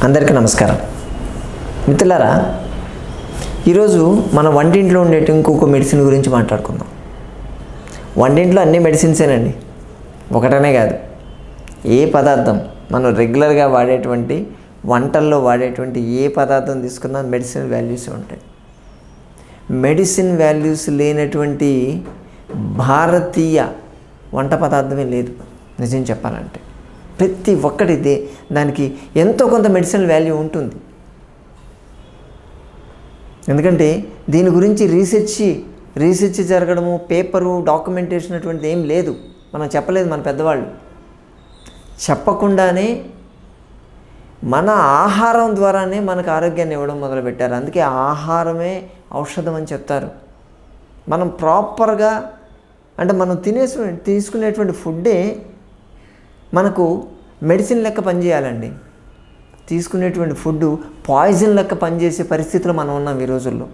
అందరికీ నమస్కారం. మిత్రులారా, ఈరోజు మన వంటింట్లో ఉండే ఇంకొక మెడిసిన్ గురించి మాట్లాడుకుందాం. వంటింట్లో అన్ని మెడిసిన్సేనండి, ఒకటనే కాదు. ఏ పదార్థం మనం రెగ్యులర్గా వాడేటువంటి వంటల్లో వాడేటువంటి ఏ పదార్థం తీసుకున్నా మెడిసిన్ వాల్యూస్ ఉంటాయి. మెడిసిన్ వాల్యూస్ లేనటువంటి భారతీయ వంట పదార్థమే లేదు నిజం చెప్పాలంటే. ప్రతి ఒక్కటి దానికి ఎంతో కొంత మెడిసినల్ వాల్యూ ఉంటుంది. ఎందుకంటే దీని గురించి రీసెర్చ్ జరగడము, పేపరు, డాక్యుమెంటేషన్ అటువంటిది ఏం లేదు. మనం చెప్పలేదు, మన పెద్దవాళ్ళు చెప్పకుండానే మన ఆహారం ద్వారానే మనకు ఆరోగ్యాన్ని ఇవ్వడం మొదలుపెట్టారు. అందుకే ఆహారమే ఔషధం అని చెప్తారు. మనం ప్రాపర్గా అంటే మనం తీసుకునేటువంటి ఫుడ్డే మనకు మెడిసిన్ లెక్క పనిచేయాలండి. తీసుకునేటువంటి ఫుడ్ పాయిజన్ లెక్క పనిచేసే పరిస్థితిలో మనం ఉన్నాం ఈ రోజుల్లో.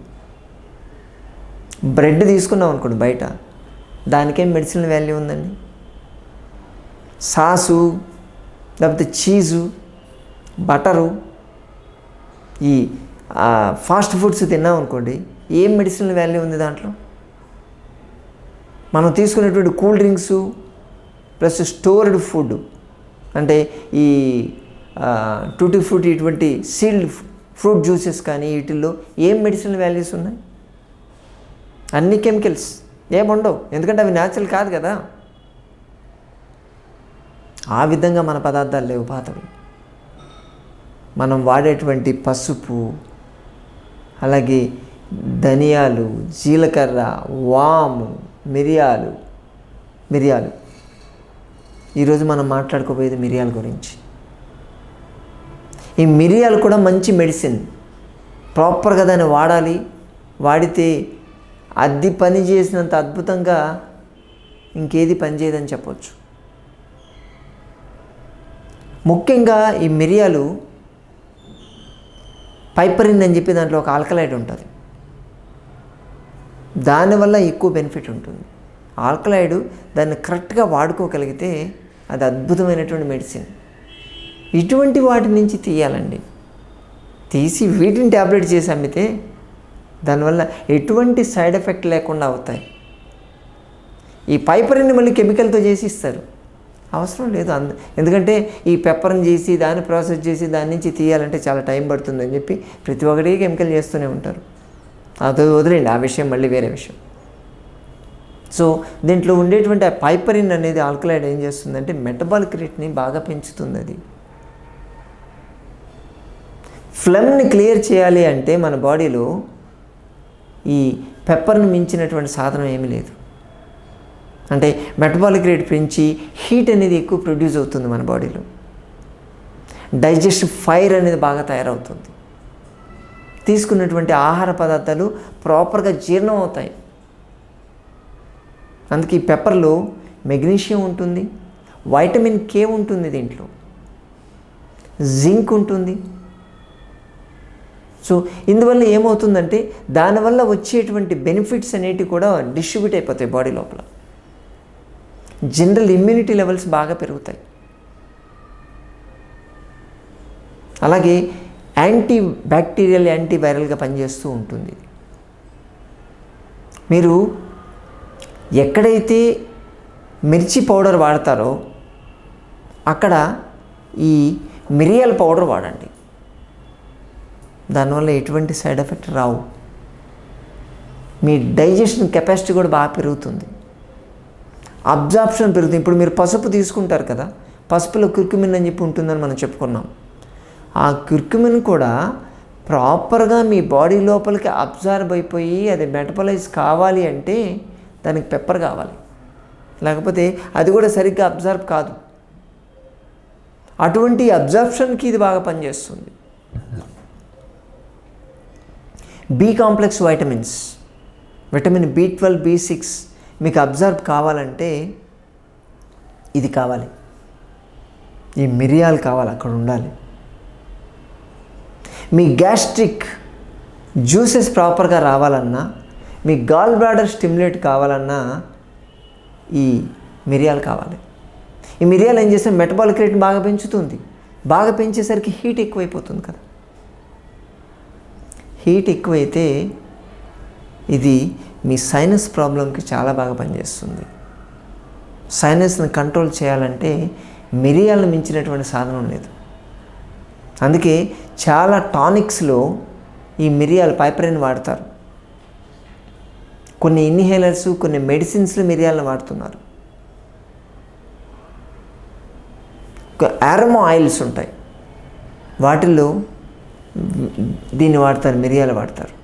బ్రెడ్ తీసుకున్నాం అనుకోండి బయట, దానికేం మెడిసిన్ వాల్యూ ఉందండి? సాసు, లేకపోతే చీజు, బటరు, ఈ ఫాస్ట్ ఫుడ్స్ తిన్నాం అనుకోండి, ఏం మెడిసిన్ వాల్యూ ఉంది దాంట్లో? మనం తీసుకునేటువంటి cool drinks plus stored food అంటే ఈ టూటీ ఫ్రూటీ, ఇటువంటి సీల్డ్ ఫ్రూట్ జ్యూసెస్ కానీ వీటిల్లో ఏం మెడిసిన్ వాల్యూస్ ఉన్నాయి? అన్ని కెమికల్స్, ఏముండవు. ఎందుకంటే అవి న్యాచురల్ కాదు కదా. ఆ విధంగా మన పదార్థాలు లేవు పాతవి. మనం వాడేటువంటి పసుపు, అలాగే ధనియాలు, జీలకర్ర, వాము, మిరియాలు ఈరోజు మనం మాట్లాడుకోబోయేది మిరియాల గురించి. ఈ మిరియాలు కూడా మంచి మెడిసిన్. ప్రాపర్గా దాన్ని వాడాలి. వాడితే అది పని చేసినంత అద్భుతంగా ఇంకేది పనిచేయదని చెప్పవచ్చు. ముఖ్యంగా ఈ మిరియాలు పైపరిన్ అని చెప్పి దాంట్లో ఒక ఆల్కలైడ్ ఉంటుంది. దానివల్ల ఎక్కువ బెనిఫిట్ ఉంటుంది. ఆల్కలైడ్ దాన్ని కరెక్ట్గా వాడుకోగలిగితే అది అద్భుతమైనటువంటి మెడిసిన్. ఇటువంటి వాటి నుంచి తీయాలండి. తీసి వీటిని ట్యాబ్లెట్ చేసి అమ్మితే దానివల్ల ఎటువంటి సైడ్ ఎఫెక్ట్ లేకుండా అవుతాయి. ఈ పైపరిని మళ్ళీ కెమికల్తో చేసి ఇస్తారు, అవసరం లేదు. ఎందుకంటే ఈ పెప్పర్ని చేసి దాన్ని ప్రాసెస్ చేసి దాని నుంచి తీయాలంటే చాలా టైం పడుతుందని చెప్పి ప్రతి ఒక్కటి కెమికల్ చేస్తూనే ఉంటారు. అది వదిలేండి, ఆ విషయం మళ్ళీ వేరే విషయం. సో దీంట్లో ఉండేటువంటి ఆ పైపరిన్ అనేది ఆల్కలైడ్ ఏం చేస్తుందంటే మెటబాలిక్ రేట్ని బాగా పెంచుతుంది. అది ఫ్లమ్ని క్లియర్ చేయాలి అంటే మన బాడీలో ఈ పెప్పర్ని మించినటువంటి సాధనం ఏమీ లేదు. అంటే మెటబాలిక్ రేట్ పెంచి హీట్ అనేది ఎక్కువ ప్రొడ్యూస్ అవుతుంది మన బాడీలో. డైజెస్టివ్ ఫైర్ అనేది బాగా తయారవుతుంది. తీసుకున్నటువంటి ఆహార పదార్థాలు ప్రాపర్గా జీర్ణం అవుతాయి. అందుకే ఈ పెప్పర్లో మెగ్నీషియం ఉంటుంది, వైటమిన్ కే ఉంటుంది, దీంట్లో జింక్ ఉంటుంది. సో ఇందువల్ల ఏమవుతుందంటే దానివల్ల వచ్చేటువంటి బెనిఫిట్స్ అనేటివి కూడా డిస్ట్రిబ్యూట్ అయిపోతాయి బాడీ లోపల. జనరల్ ఇమ్యూనిటీ లెవెల్స్ బాగా పెరుగుతాయి. అలాగే యాంటీ బ్యాక్టీరియల్, యాంటీ వైరల్గా పనిచేస్తూ ఉంటుంది. మీరు ఎక్కడైతే మిర్చి పౌడర్ వాడతారో అక్కడ ఈ మిరియాల పౌడర్ వాడండి. దానివల్ల ఎటువంటి సైడ్ ఎఫెక్ట్ రావు. మీ డైజెషన్ కెపాసిటీ కూడా బాగా పెరుగుతుంది, అబ్జార్ప్షన్ పెరుగుతుంది. ఇప్పుడు మీరు పసుపు తీసుకుంటారు కదా, పసుపులో క్యుర్కుమిన్ అని చెప్పి ఉంటుందని మనం చెప్పుకున్నాం. ఆ క్యుర్కుమిన్ కూడా ప్రాపర్గా మీ బాడీ లోపలికి అబ్జార్బ్ అయిపోయి అది మెటబలైజ్ కావాలి అంటే దానికి పెప్పర్ కావాలి. లేకపోతే అది కూడా సరిగ్గా అబ్జార్బ్ కాదు. అటువంటి అబ్జార్ప్షన్కి ఇది బాగా పనిచేస్తుంది. B complex vitamins, vitamin B12, B6 మీకు అబ్జార్బ్ కావాలంటే ఇది కావాలి, ఈ మిరియాలు కావాలి, అక్కడ ఉండాలి. మీ గ్యాస్ట్రిక్ జ్యూసెస్ ప్రాపర్గా రావాలన్నా, మీ గాల్ బ్లాడర్ స్టిమ్యులేట్ కావాలన్నా ఈ మిరియాలు కావాలి. ఈ మిరియాలు ఏం చేస్తే మెటబాలిక్ రేట్ బాగా పెంచుతుంది. బాగా పెంచేసరికి హీట్ ఎక్కువైపోతుంది కదా. హీట్ ఎక్కువైతే ఇది మీ సైనస్ ప్రాబ్లంకి చాలా బాగా పనిచేస్తుంది. సైనస్ని కంట్రోల్ చేయాలంటే మిరియాలను మించినటువంటి సాధనం లేదు. అందుకే చాలా టానిక్స్లో ఈ మిరియాలు పైపరైన్ వాడతారు. కొన్ని ఇన్హేలర్స్, కొన్ని మెడిసిన్స్లో మిరియాలను వాడుతున్నారు. ఆరోమా ఆయిల్స్ ఉంటాయి, వాటిల్లో దీన్ని వాడతారు, మిరియాలు వాడతారు.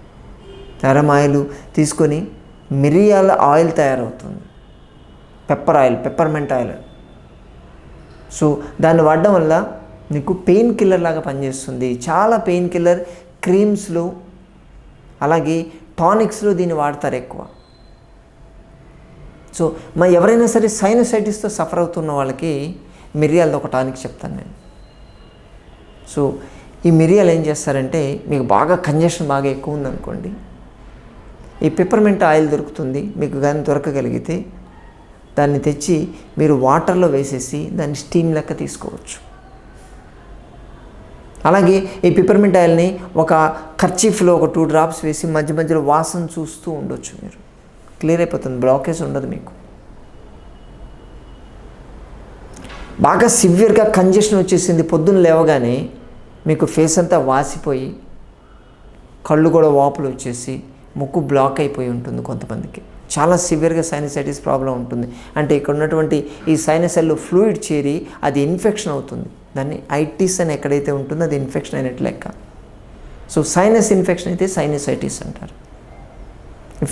ఆరోమా ఆయిల్ తీసుకొని మిరియాల ఆయిల్ తయారవుతుంది, pepper oil, peppermint oil. So దాన్ని వాడడం వల్ల మీకు పెయిన్ కిల్లర్ లాగా పనిచేస్తుంది. చాలా పెయిన్ కిల్లర్ క్రీమ్స్లో అలాగే టానిక్స్లో దీన్ని వాడతారు ఎక్కువ. సో ఎవరైనా సరే సైనసైటిస్తో సఫర్ అవుతున్న వాళ్ళకి మిరియాలతో ఒక టానిక్ చెప్తాను నేను. సో ఈ మిరియాలు ఏం చేస్తారంటే, మీకు బాగా కంజెషన్ బాగా ఎక్కువ ఉందనుకోండి, ఈ పెప్పర్మెంట్ ఆయిల్ దొరుకుతుంది, మీకు కానీ దొరకగలిగితే దాన్ని తెచ్చి మీరు వాటర్లో వేసేసి దాన్ని స్టీమ్ లెక్క తీసుకోవచ్చు. అలాగే ఈ పెప్పర్మెంట్ ఆయిల్ని ఒక కర్చీఫ్లో ఒక 2 డ్రాప్స్ వేసి మధ్య మధ్యలో వాసన చూస్తూ ఉండొచ్చు. మీరు క్లియర్ అయిపోతుంది, బ్లాకేజ్ ఉండదు. మీకు బాగా సివియర్గా కంజెషన్ వచ్చేసింది, పొద్దున్న లేవగానే మీకు ఫేస్ అంతా వాసిపోయి కళ్ళు కూడా వాపులు వచ్చేసి ముక్కు బ్లాక్ అయిపోయి ఉంటుంది. కొంతమందికి చాలా సివియర్గా సైనసైటిస్ ప్రాబ్లం ఉంటుంది. అంటే ఇక్కడ ఉన్నటువంటి ఈ సైనసల్లో ఫ్లూయిడ్ చేరి అది ఇన్ఫెక్షన్ అవుతుంది. దాన్ని ఐటిస్ అని ఎక్కడైతే ఉంటుందో అది ఇన్ఫెక్షన్ అయినట్టు లెక్క. సో సైనస్ ఇన్ఫెక్షన్ అయితే సైనసైటిస్ అంటారు.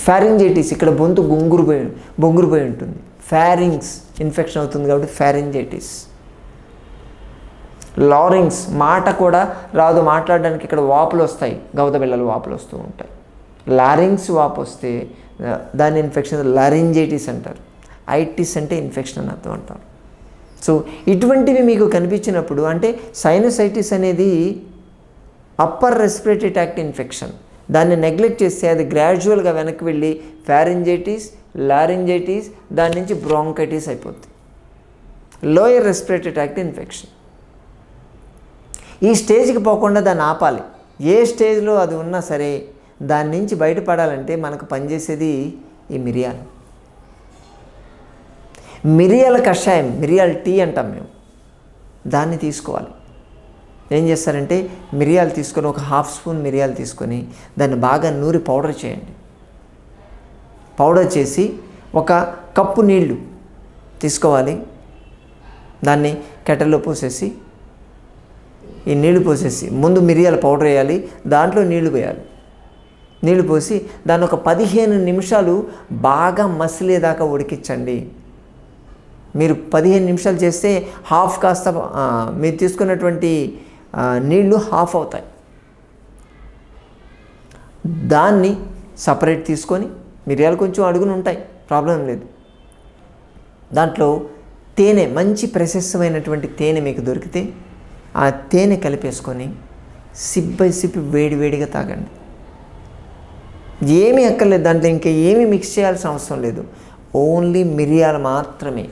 ఫ్యారింజైటిస్, ఇక్కడ బొంతు బొంగురుపోయి ఉంటుంది, ఫ్యారింగ్స్ ఇన్ఫెక్షన్ అవుతుంది కాబట్టి ఫ్యారింజైటిస్. లారింగ్స్, మాట కూడా రాదు, మాట్లాడడానికి ఇక్కడ వాపులు వస్తాయి, గవద బిళ్ళలు వాపులు వస్తూ ఉంటాయి. లారింగ్స్ వాపు వస్తే దాని ఇన్ఫెక్షన్ లారింజైటిస్ అంటారు. ఐటిస్ అంటే ఇన్ఫెక్షన్ అని అర్థం అంటారు. సో ఇటువంటివి మీకు కనిపించినప్పుడు అంటే సైనసైటిస్ అనేది అప్పర్ రెస్పిరేటరీ ట్రాక్ట్ ఇన్ఫెక్షన్. దాన్ని నెగ్లెక్ట్ చేస్తే అది గ్రాడ్యువల్గా వెనక్కి వెళ్ళి ఫ్యారింజైటిస్, లారింజైటిస్, దాని నుంచి బ్రాంకైటిస్ అయిపోతుంది. Lower respiratory tract infection. ఈ స్టేజ్కి పోకుండా దాన్ని ఆపాలి. ఏ స్టేజ్లో అది ఉన్నా సరే దాని నుంచి బయటపడాలంటే మనకు పనిచేసేది ఈ మిరియాలు. మిరియాల కషాయం, మిరియాల టీ అంటాం మేము, దాన్ని తీసుకోవాలి. ఏం చేస్తారంటే మిరియాలు తీసుకొని ఒక 1/2 స్పూన్ మిరియాలు తీసుకొని దాన్ని బాగా నూరి పౌడర్ చేయండి. పౌడర్ చేసి ఒక కప్పు నీళ్లు తీసుకోవాలి. దాన్ని కెటల్లో పోసేసి ఈ నీళ్లు పోసేసి ముందు మిరియాల పౌడర్ వేయాలి, దాంట్లో నీళ్లు పోయాలి. నీళ్లు పోసి దాన్ని ఒక 15 నిమిషాలు బాగా మసిలేదాకా ఉడికించండి. మీరు 15 నిమిషాలు చేస్తే హాఫ్ కాస్త మీరు తీసుకున్నటువంటి నీళ్లు హాఫ్ అవుతాయి. దాన్ని సపరేట్ తీసుకొని, మిరియాలు కొంచెం అడుగున ఉంటాయి, ప్రాబ్లం లేదు. దాంట్లో తేనె, మంచి ప్రశస్తమైనటువంటి తేనె మీకు దొరికితే ఆ తేనె కలిపేసుకొని సిప్ బై సిప్ వేడివేడిగా తాగండి. ఏమీ అక్కర్లేదు, దాంట్లో ఇంకా ఏమీ మిక్స్ చేయాల్సిన అవసరం లేదు. ఓన్లీ మిరియాలు మాత్రమే.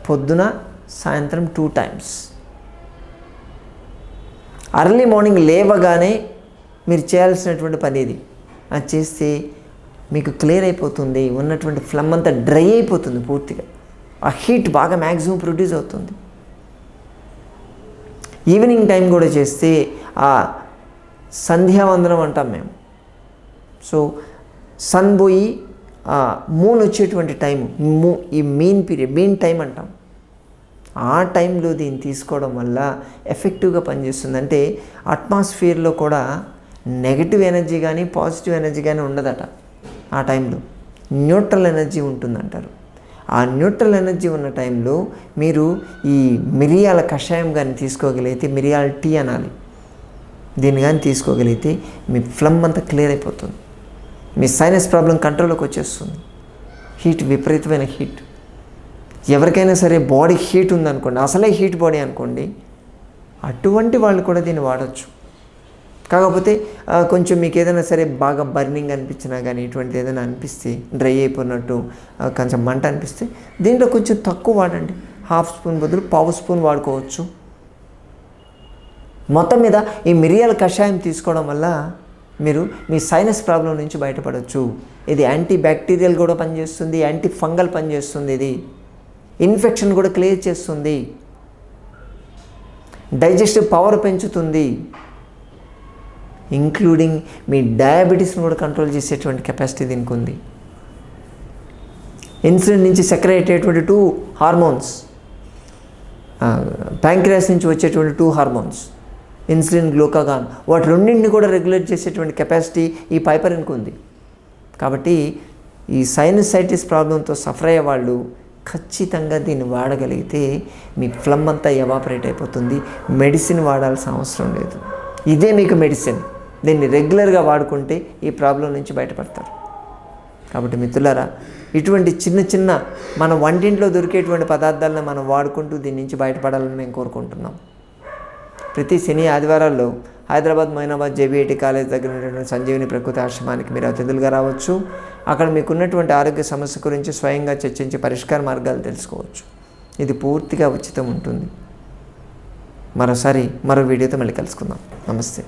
పొద్దున సాయంత్రం 2 times. అర్లీ మార్నింగ్ లేవగానే మీరు చేయాల్సినటువంటి పని ఇది. అది చేస్తే మీకు క్లియర్ అయిపోతుంది, ఉన్నటువంటి ఫ్లమ్ అంతా డ్రై అయిపోతుంది పూర్తిగా. ఆ హీట్ బాగా మ్యాక్సిమం ప్రొడ్యూస్ అవుతుంది. ఈవినింగ్ టైం కూడా చేస్తే ఆ సంధ్యావందనం అంటాం మేము. సో సన్ పోయి మూన్ వచ్చేటువంటి టైము, ఈ మీన్ టైం అంటాం. ఆ టైంలో దీన్ని తీసుకోవడం వల్ల ఎఫెక్టివ్గా పనిచేస్తుంది. అంటే అట్మాస్ఫియర్లో కూడా నెగటివ్ ఎనర్జీ కానీ పాజిటివ్ ఎనర్జీ కానీ ఉండదట. ఆ టైంలో న్యూట్రల్ ఎనర్జీ ఉంటుందంటారు. ఆ న్యూట్రల్ ఎనర్జీ ఉన్న టైంలో మీరు ఈ మిరియాల కషాయం కానీ తీసుకోగలిగితే, మిరియాల టీ అనాలి, దీన్ని కానీ తీసుకోగలిగితే మీ ఫ్లమ్ అంతా క్లియర్ అయిపోతుంది. మీ సైనస్ ప్రాబ్లం కంట్రోల్లోకి వచ్చేస్తుంది. హీట్, విపరీతమైన హీట్. ఎవరికైనా సరే బాడీ హీట్ ఉందనుకోండి, అసలే హీట్ బాడీ అనుకోండి, అటువంటి వాళ్ళు కూడా దీన్ని వాడచ్చు. కాకపోతే కొంచెం మీకు ఏదైనా సరే బాగా బర్నింగ్ అనిపించినా కానీ, ఇటువంటిది ఏదైనా అనిపిస్తే, డ్రై అయిపోయినట్టు కొంచెం మంట అనిపిస్తే దీంట్లో కొంచెం తక్కువ వాడండి. 1/2 స్పూన్ బదులు 1/4 స్పూన్ వాడుకోవచ్చు. మొత్తం మీద ఈ మిరియాల కషాయం తీసుకోవడం వల్ల మీరు మీ సైనస్ ప్రాబ్లం నుంచి బయటపడవచ్చు. ఇది యాంటీ బ్యాక్టీరియల్ కూడా పనిచేస్తుంది, యాంటీ ఫంగల్ పనిచేస్తుంది, ఇది ఇన్ఫెక్షన్ కూడా క్లియర్ చేస్తుంది, డైజెస్టివ్ పవర్ పెంచుతుంది, ఇంక్లూడింగ్ మీ డయాబెటీస్ని కూడా కంట్రోల్ చేసేటువంటి కెపాసిటీ దీనికి ఉంది. ఇన్సులిన్ నుంచి సెక్రెట్ అయ్యేటువంటి 2 హార్మోన్స్, ప్యాంక్రియాస్ నుంచి వచ్చేటువంటి 2 హార్మోన్స్, ఇన్సులిన్, గ్లూకాగాన్, వాటి రెండింటిని కూడా రెగ్యులేట్ చేసేటువంటి కెపాసిటీ ఈ పైపరిన్కి ఉంది. కాబట్టి ఈ సైనసైటిస్ ప్రాబ్లంతో సఫర్ అయ్యే వాళ్ళు ఖచ్చితంగా దీన్ని వాడగలిగితే మీ ఫ్లమ్ అంతా ఎవాపరేట్ అయిపోతుంది. మెడిసిన్ వాడాల్సిన అవసరం లేదు. ఇదే మీకు మెడిసిన్. దీన్ని రెగ్యులర్గా వాడుకుంటే ఈ ప్రాబ్లం నుంచి బయటపడతారు. కాబట్టి మిత్రులారా, ఇటువంటి చిన్న చిన్న మన వంటింట్లో దొరికేటువంటి పదార్థాలను మనం వాడుకుంటూ దీని నుంచి బయటపడాలని మేము కోరుకుంటున్నాం. ప్రతి శని ఆదివారాల్లో హైదరాబాద్ మైనాబాద్ జేబీఐటీ కాలేజ్ దగ్గర ఉన్నటువంటి సంజీవిని ప్రకృతి ఆశ్రమానికి మీరు అతిథులుగా రావచ్చు. అక్కడ మీకున్నటువంటి ఆరోగ్య సమస్య గురించి స్వయంగా చర్చించి పరిష్కార మార్గాలు తెలుసుకోవచ్చు. ఇది పూర్తిగా ఉచితం ఉంటుంది. మరోసారి మరో వీడియోతో మళ్ళీ కలుసుకుందాం. నమస్తే.